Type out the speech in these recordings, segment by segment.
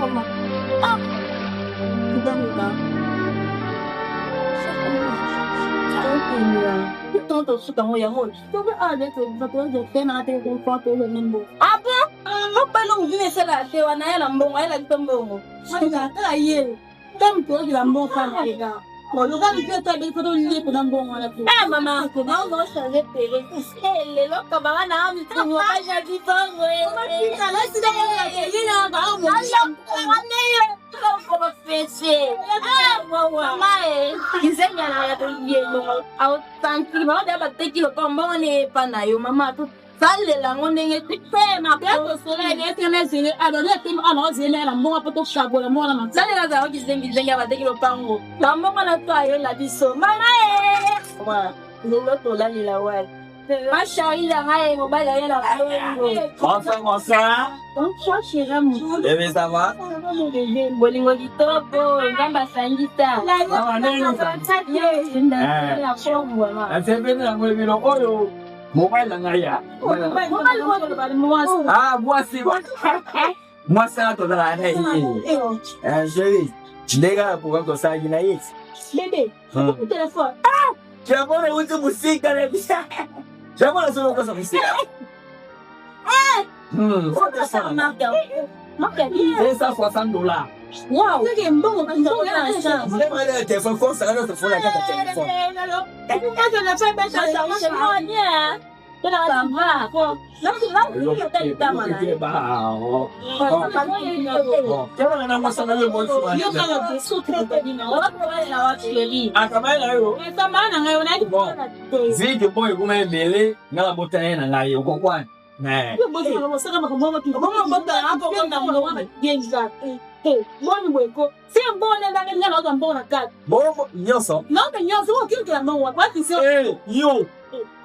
mama. Ah, udah. Tonton suka ngoyang ngoy. Coba ada tuh satu aja kena ate kung foto lo nimbo. Apa? Apa lo gini sila te wana ya lambong ay lagtambong. Maka kayen. Tampo lambong kan ega. Kalau kan kita tadi foto lihat lambong wala tu. Mama, aku mau sa pele. Lo kabawa na kami sa mga jadi pangoy. Makita la sila yun na ba mo. Ano yun? Como fece. Mama kisenya na ya tuyeno au tanki ma da bateki lo kombone panayo mama tu sale la ngone ngeti pema kwa sole ne tene zile adone tim ano zile la mbonga poto shagola mona ma sale la za zenga bateki lo pango la mbonga na to ayo la biso mama mama lo to la ni la wal Masha ila ngai mobile ya la Bonsoir. Bonsoir chérie. Bébé, ça va? Bolingo kitoko, ngamba sangita. Moi, ça, tu as la chérie, les gars, pourquoi tu as une aïe? Bébé, ton téléphone. Tu as pas de musique, tu as pas de musique. C'est ça, $60. Wow, c'est bon, c'est bon. Vous avez le téléphone, faut ça, le téléphone, la carte de téléphone.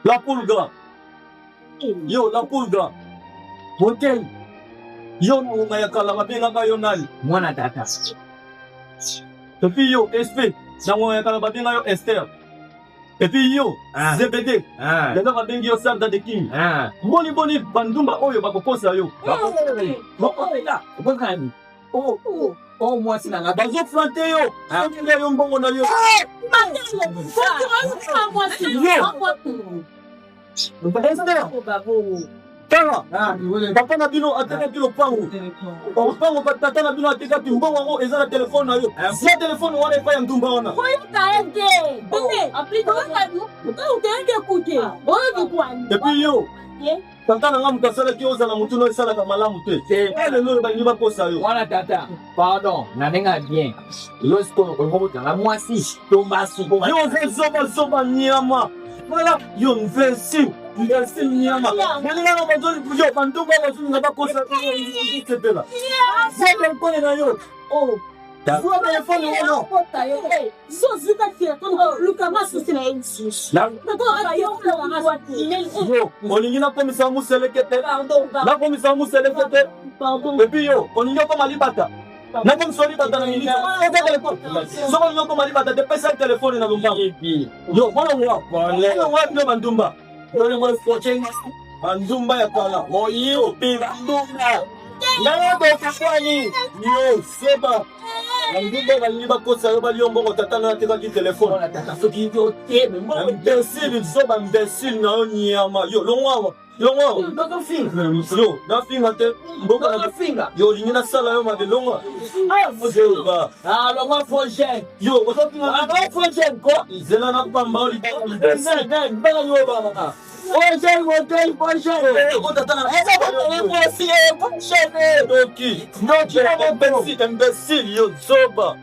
La poule gras. Yo, la poule gras. Hotel. Yo, on a yakala mabila bayonal. Mwana tata. Et puis yo, SP. Na on yakala mabila yo Esther. Et puis yo, ZBD. Dena mabengi yo Sanda de King. Boni bandumba oyo bakokosa yo. Bakokosa. Bakani. Oh, moi c'est la bazo flanté yo. Ngi yo mbongo na yo. Tala, papa na bino ateka kilo pango. Pango patata na bino ateka timbongo ngo eza na telefone na yo. Si telefone wana epa ya ndumba wana. Et puis yo, tata na ngamu kasala ki oza na mutu no esala ka malamu te. Ele no ba nyiba kosa yo. Wana tata, pardon, na nenga bien. Lorsqu'on remonte dans la moisi, tomba sous. Yo zoba nyama. Voilà, yo mvesi. Mvesi nyama. Nani na bazoli yo bandumba bazoli na bakosa tepela. Sebe kone na yo. Oh. Kwa telefone wana. Yo, olingi na komisa muselekete. Na komisa muselekete. Et puis yo, olingi ko malibata. Na komisa malibata na minute. Soko yo ko malibata de pesa telefone na lumba. Yo, bona wa. Bona wa no bandumba. Bona wa fortune. Bandumba ya kala. Moyo bandumba. Nana do kafani. Yo, seba. Bandumba baliba kosa yo bali mbongo tata na teka ki telefone. Tata soki yo tebe mbongo. Imbécile, zoba imbécile na onyama. Yo, longwa. Don't finger. Yo, na finga te. Mbongo na finger. yo, lingina sala yo made longwa. Zoba. Longwa fonchen. Yo, what's Longwa fonchen ko. Zela na pamba oli. Mbala yo baba. Fonchen. Ko tata na. Doki. Imbécile, yo, zoba.